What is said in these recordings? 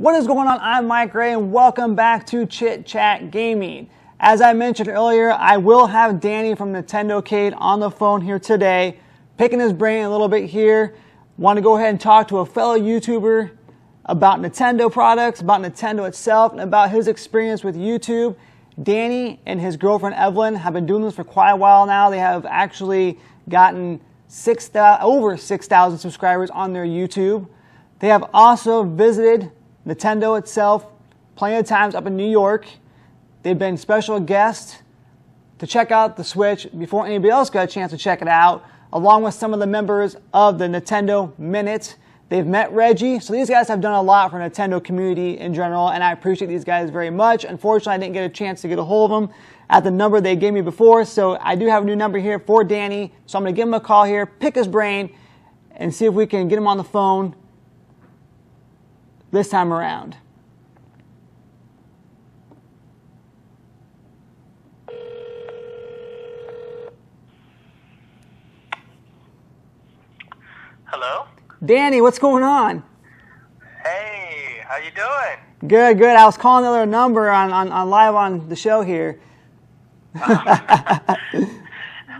What is going on? I'm Mike Ray, and welcome back to Chit Chat Gaming. As I mentioned earlier, I will have Danny from NintendoCade on the phone here today, picking his brain a little bit here. Want to go ahead and talk to a fellow YouTuber about Nintendo products, about Nintendo itself, and about his experience with YouTube. Danny and his girlfriend Evelyn have been doing this for quite a while now. They have actually gotten over 6,000 subscribers on their YouTube. They have also visited Nintendo itself plenty of times up in New York. They've been special guests to check out the Switch before anybody else got a chance to check it out, along with some of the members of the Nintendo Minute. They've met Reggie, so these guys have done a lot for the Nintendo community in general, and I appreciate these guys very much. Unfortunately, I didn't get a chance to get a hold of them at the number they gave me before, so I do have a new number here for Danny, so I'm going to give him a call here, pick his brain, and see if we can get him on the phone this time around. Hello? Danny, what's going on? Hey, how you doing? Good, good. I was calling the other number on live on the show here.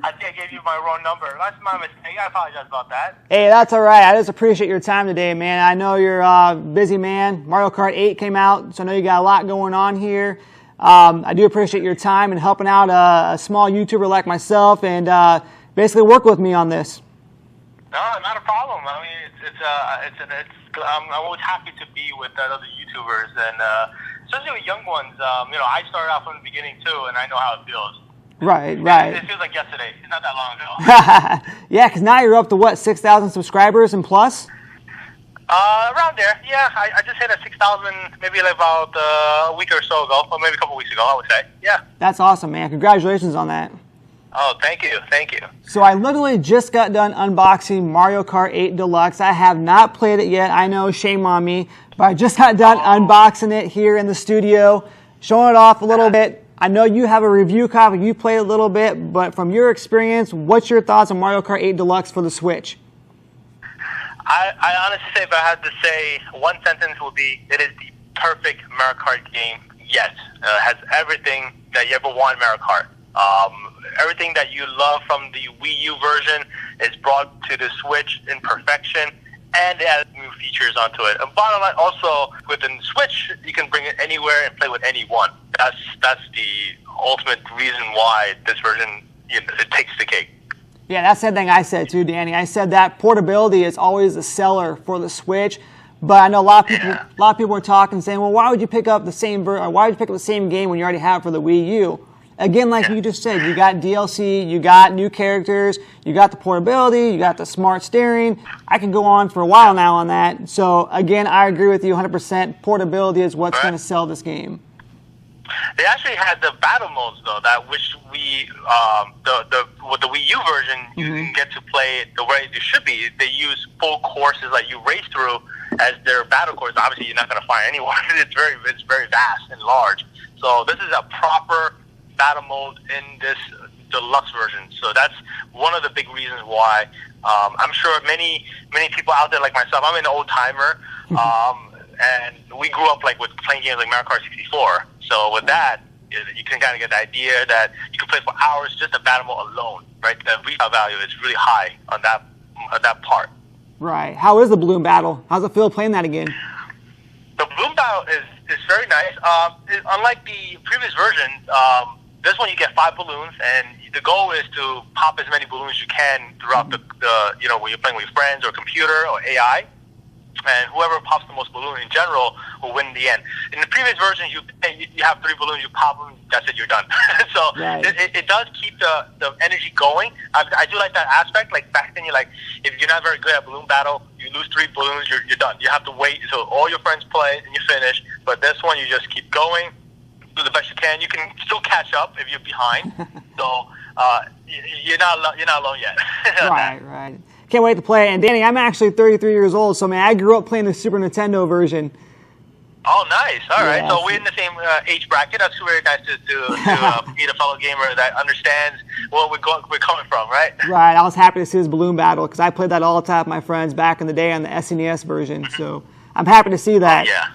I think I gave you my wrong number. That's my mistake. I apologize about that. Hey, that's all right. I just appreciate your time today, man. I know you're a busy man. Mario Kart 8 came out, so I know you got a lot going on here. I do appreciate your time and helping out a small YouTuber like myself and basically work with me on this. No, not a problem. I mean, I'm always happy to be with other YouTubers, and especially with young ones. I started out from the beginning too, and I know how it feels. Right, right. It feels like yesterday. It's not that long ago. Yeah, because now you're up to what, 6,000 subscribers and plus? Around there. Yeah, I just hit a 6,000 maybe like about a week or so ago, or maybe a couple weeks ago, I would say. Yeah. That's awesome, man. Congratulations on that. Oh, thank you. Thank you. So I literally just got done unboxing Mario Kart 8 Deluxe. I have not played it yet. I know, shame on me. But I just got done unboxing it here in the studio, showing it off a little bit. I know you have a review copy. You played a little bit. But from your experience, what's your thoughts on Mario Kart 8 Deluxe for the Switch? I honestly say, if I had to say one sentence, would be, it is the perfect Mario Kart game yet. It has everything that you ever want in Mario Kart. Everything that you love from the Wii U version is brought to the Switch in perfection, and it adds new features onto it. And bottom line, also, within the Switch, you can bring it anywhere and play with anyone. That's the ultimate reason why this version, it takes the cake. Yeah, that's the thing I said too, Danny. I said that portability is always the seller for the Switch. But I know a lot of people are talking, saying, "Well, why would you pick up the same game when you already have it for the Wii U?" Again, like you just said, you got DLC, you got new characters, you got the portability, you got the smart steering. I can go on for a while now on that. So again, I agree with you 100%. Portability is what's going to sell this game. They actually had the battle modes though, that which with the Wii U version, you can get to play it the way it should be. They use full courses that you race through as their battle course. Obviously, you're not going to find anyone. It's very vast and large. So this is a proper battle mode in this deluxe version. So that's one of the big reasons why I'm sure many people out there like myself, I'm an old timer, and we grew up like with playing games like Mario Kart 64. So with that, you can kind of get the idea that you can play for hours just the battle mode alone, right? The retail value is really high on that part. Right. How is the balloon battle? How's it feel playing that again? The balloon battle is very nice. Unlike the previous version, this one you get 5 balloons, and the goal is to pop as many balloons as you can throughout the when you're playing with friends or computer or AI, and whoever pops the most balloon in general will win in the end. In the previous version, you have 3 balloons, you pop them, that's it, you're done. So it does keep the energy going. I do like that aspect. Like back then, if you're not very good at balloon battle, you lose 3 balloons, you're done. You have to wait until all your friends play and you finish. But this one, you just keep going. Do the best you can. You can still catch up if you're behind. So you're not alone yet. Right. Can't wait to play it. And Danny, I'm actually 33 years old, so man, I grew up playing the Super Nintendo version. Oh, nice. All right. So we're in the same age bracket. That's very nice to meet a fellow gamer that understands where we're coming from, right? Right. I was happy to see his balloon battle because I played that all the time with my friends back in the day on the SNES version. So I'm happy to see that. Yeah.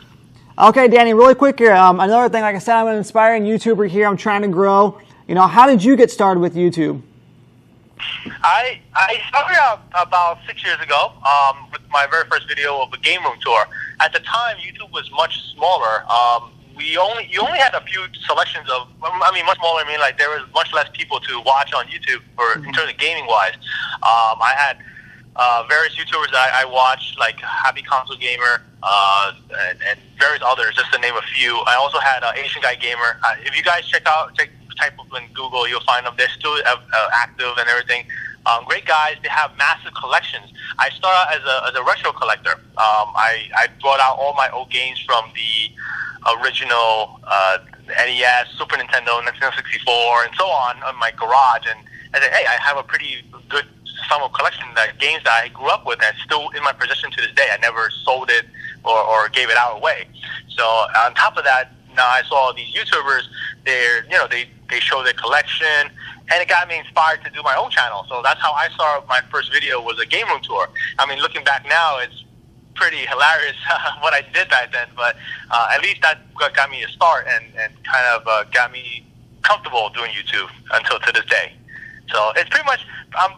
Okay, Danny, really quick here. Another thing, like I said, I'm an inspiring YouTuber here. I'm trying to grow. You know, how did you get started with YouTube? I started out about 6 years ago with my very first video of a game room tour. At the time, YouTube was much smaller. You only had a few selections of, I mean, much smaller. I mean, like there was much less people to watch on YouTube in terms of gaming wise. I had various YouTubers that I watched, like Happy Console Gamer and various others, just to name a few. I also had Asian Guy Gamer. If you guys type up in Google, you'll find them. They're still active and everything. Great guys. They have massive collections. I started as a retro collector. I brought out all my old games from the original NES, Super Nintendo, Nintendo 64, and so on in my garage. And I said, hey, I have a pretty good summer collection that games that I grew up with, and it's still in my possession to this day. I never sold it or gave it out away. So on top of that, now I saw these YouTubers. They show their collection, and it got me inspired to do my own channel. So that's how I saw my first video, was a game room tour. I mean, looking back now, it's pretty hilarious what I did back then, but at least that got me a start and kind of got me comfortable doing YouTube until to this day. So it's pretty much,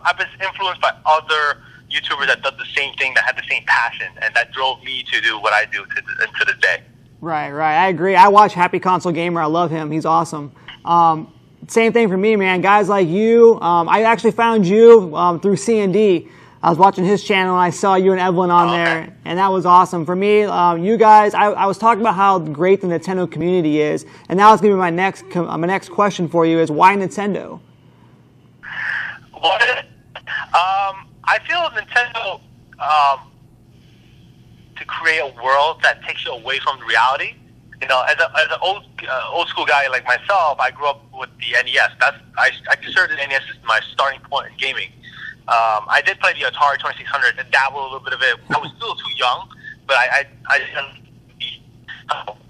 I've been influenced by other YouTubers that did the same thing, that had the same passion, and that drove me to do what I do to this day. Right. I agree. I watch Happy Console Gamer. I love him. He's awesome. Same thing for me, man. Guys like you. I actually found you through C&D. I was watching his channel and I saw you and Evelyn on there, and that was awesome. For me, you guys, I was talking about how great the Nintendo community is, and now it's going to be my next question for you is, why Nintendo? What? I feel Nintendo to create a world that takes you away from reality. You know, as an old school guy like myself, I grew up with the NES. I consider the NES as my starting point in gaming. I did play the Atari 2600 and dabble a little bit of it. I was still too young, but I didn't.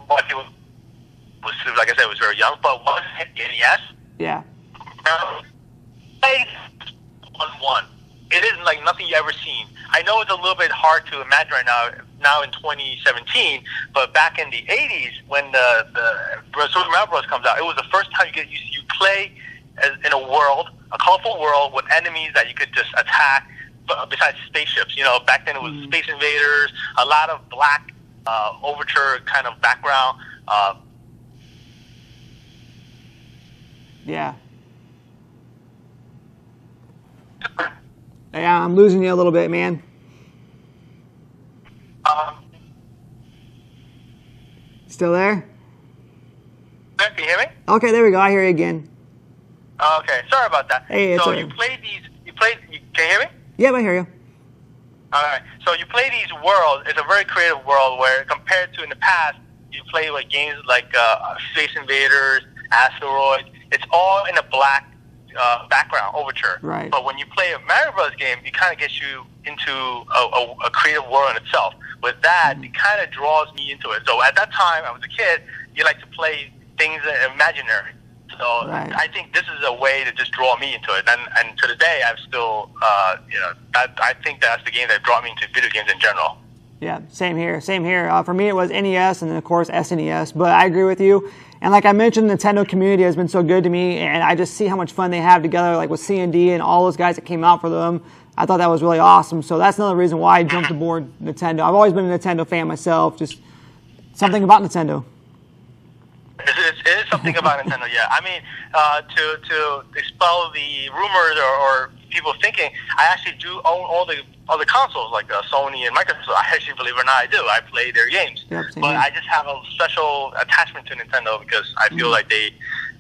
What people was, like I said, was very young. But once I hit the NES, yeah, one. It isn't like nothing you ever seen. I know it's a little bit hard to imagine right now in 2017, but back in the 80s when the Super Mario Bros. Comes out, it was the first time you play in a world, a colorful world with enemies that you could just attack. Besides spaceships, you know, back then it was Space Invaders, a lot of black overture kind of background. Yeah. Yeah, I'm losing you a little bit, man. Still there? Can you hear me? Okay, there we go. I hear you again. Okay, sorry about that. Hey, so you can you hear me? Yeah, I hear you. Alright, so you play these worlds. It's a very creative world where, compared to in the past, you play with games like Space Invaders, Asteroids. It's all in a black background overture. Right. But when you play a Mario Bros. Game, it kind of gets you into a creative world in itself. With that, it kind of draws me into it. So at that time, I was a kid, you like to play things imaginary. So right. I think this is a way to just draw me into it. And to the day, I'm still, I think that's the game that brought me into video games in general. Yeah, same here. For me, it was NES and then, of course, SNES. But I agree with you. And like I mentioned, the Nintendo community has been so good to me, and I just see how much fun they have together, like with C&D and all those guys that came out for them. I thought that was really awesome. So that's another reason why I jumped aboard Nintendo. I've always been a Nintendo fan myself. Just something about Nintendo. It is something about Nintendo, yeah. I mean, to expel the rumors or people thinking, I actually do own all the consoles, like Sony and Microsoft. I actually, believe it or not, I do. I play their games. Yep, but I just have a special attachment to Nintendo because I feel like they,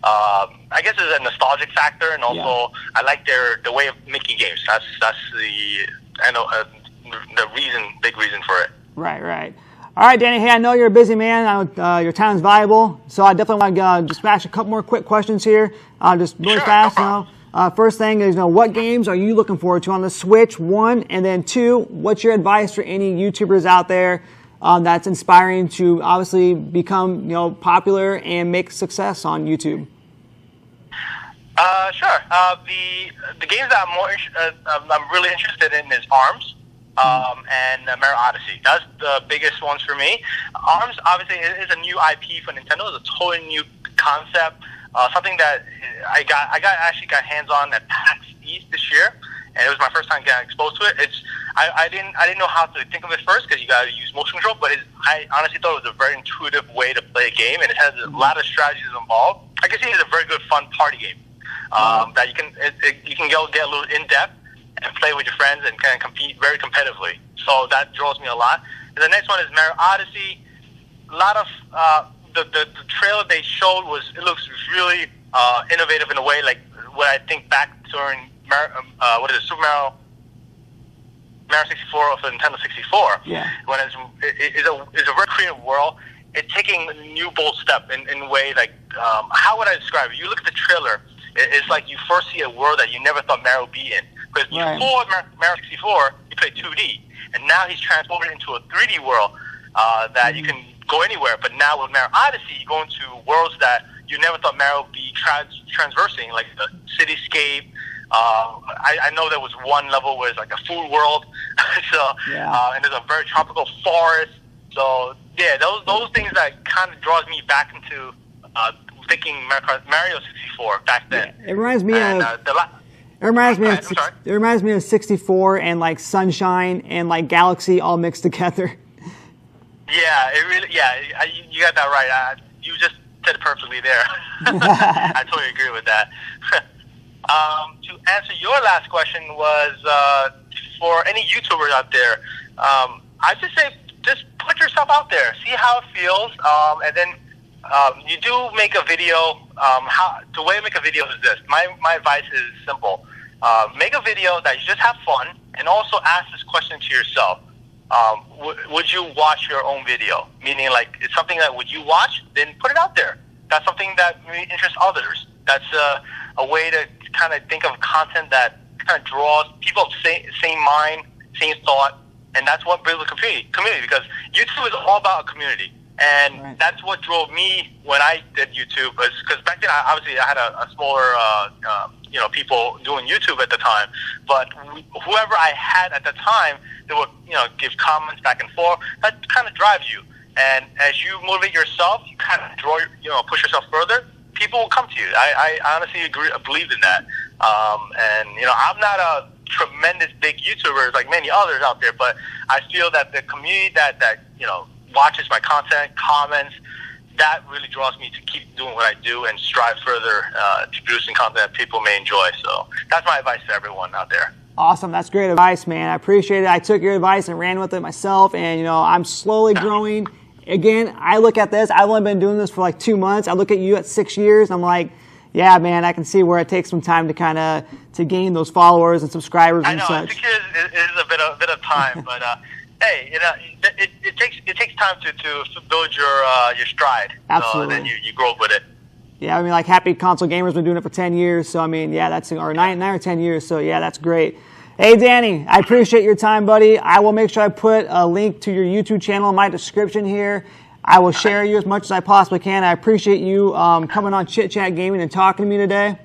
I guess it's a nostalgic factor, and also I like the way of making games. That's the big reason for it. Right. All right, Danny. Hey, I know you're a busy man. I know your time is valuable, so I definitely want to just smash a couple more quick questions here, just really fast. No first thing is, what games are you looking forward to on the Switch? 1, and then 2, what's your advice for any YouTubers out there that's inspiring to obviously become popular and make success on YouTube? Sure. The games that I'm really interested in is ARMS. and Mario Odyssey. That's the biggest ones for me. ARMS, obviously, is a new IP for Nintendo. It's a totally new concept. Something that I actually got hands on at PAX East this year, and it was my first time getting exposed to it. I didn't know how to think of it first because you got to use motion control, but I honestly thought it was a very intuitive way to play a game, and it has a lot of strategies involved. I can see it's a very good fun party game that you can go get a little in depth and play with your friends and kind of compete very competitively. So that draws me a lot. And the next one is Mario Odyssey. A lot of the trailer they showed looks really innovative in a way, like what I think back during Super Mario 64 of the Nintendo 64. Yeah. When it's a very creative world. It's taking a new bold step in a way like how would I describe it? You look at the trailer, it's like you first see a world that you never thought Mario would be in. Because before Mario 64, you played 2D, and now he's transported into a 3D world that you can go anywhere. But now with Mario Odyssey, you go into worlds that you never thought Mario would be transversing, like the cityscape. I know there was one level where it's like a food world, and there's a very tropical forest. So yeah, those things that kind of draws me back into thinking Mario 64 back then. Yeah, it reminds me It reminds me of 64 and like Sunshine and like Galaxy all mixed together. Yeah, it really. Yeah, you got that right. You just said it perfectly there. I totally agree with that. To answer your last question was for any YouTubers out there. I just say just put yourself out there, see how it feels, and then you do make a video. The way to make a video is this. My advice is simple. Make a video that you just have fun, and also ask this question to yourself. Would you watch your own video? Meaning, like, it's something that would you watch? Then put it out there. That's something that may interest others. That's a way to kind of think of content that kind of draws people of same mind, same thought, and that's what builds a community. Because YouTube is all about a community. And that's what drove me when I did YouTube. Because back then, obviously, I had a smaller, people doing YouTube at the time. But whoever I had at the time, they would, give comments back and forth. That kind of drives you. And as you motivate yourself, you kind of push yourself further. People will come to you. I honestly believe in that. I'm not a tremendous big YouTuber like many others out there, but I feel that the community that watches my content, comments, that really draws me to keep doing what I do and strive further to producing content that people may enjoy. So that's my advice to everyone out there. Awesome. That's great advice, man. I appreciate it. I took your advice and ran with it myself, and, I'm slowly growing. Again, I look at this. I've only been doing this for like 2 months. I look at you at 6 years, and I'm like, yeah, man, I can see where it takes some time to to gain those followers and subscribers and such. I know, 6 years is a bit of time, but hey, it takes time to build your stride. Absolutely. So then you grow up with it. Yeah, I mean, like Happy Console Gamer's been doing it for 10 years, so I mean, yeah, that's or 9 or 10 years, so yeah, that's great. Hey, Danny, I appreciate your time, buddy. I will make sure I put a link to your YouTube channel in my description here. I will share you as much as I possibly can. I appreciate you coming on Chit Chat Gaming and talking to me today.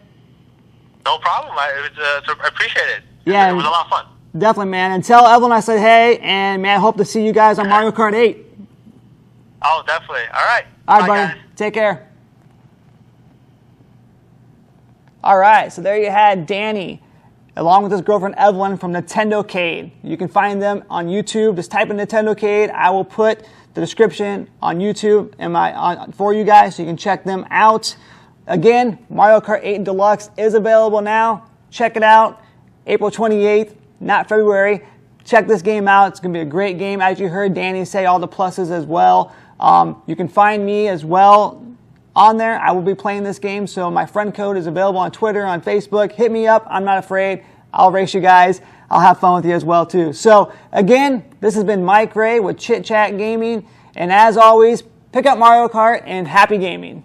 No problem. I appreciate it. Yeah, it was a lot of fun. Definitely, man. And tell Evelyn I said hey, and man, I hope to see you guys on Mario Kart 8. Oh, definitely. All right. All right, buddy. Guys. Take care. All right, so there you had Danny, along with his girlfriend Evelyn from NintendoCade. You can find them on YouTube. Just type in NintendoCade. I will put the description on YouTube for you guys so you can check them out. Again, Mario Kart 8 Deluxe is available now. Check it out. April 28th, not February. Check this game out. It's going to be a great game. As you heard Danny say, all the pluses as well. You can find me as well on there. I will be playing this game, so my friend code is available on Twitter, on Facebook. Hit me up. I'm not afraid. I'll race you guys. I'll have fun with you as well, too. So, again, this has been Mike Ray with Chit Chat Gaming. And as always, pick up Mario Kart and happy gaming.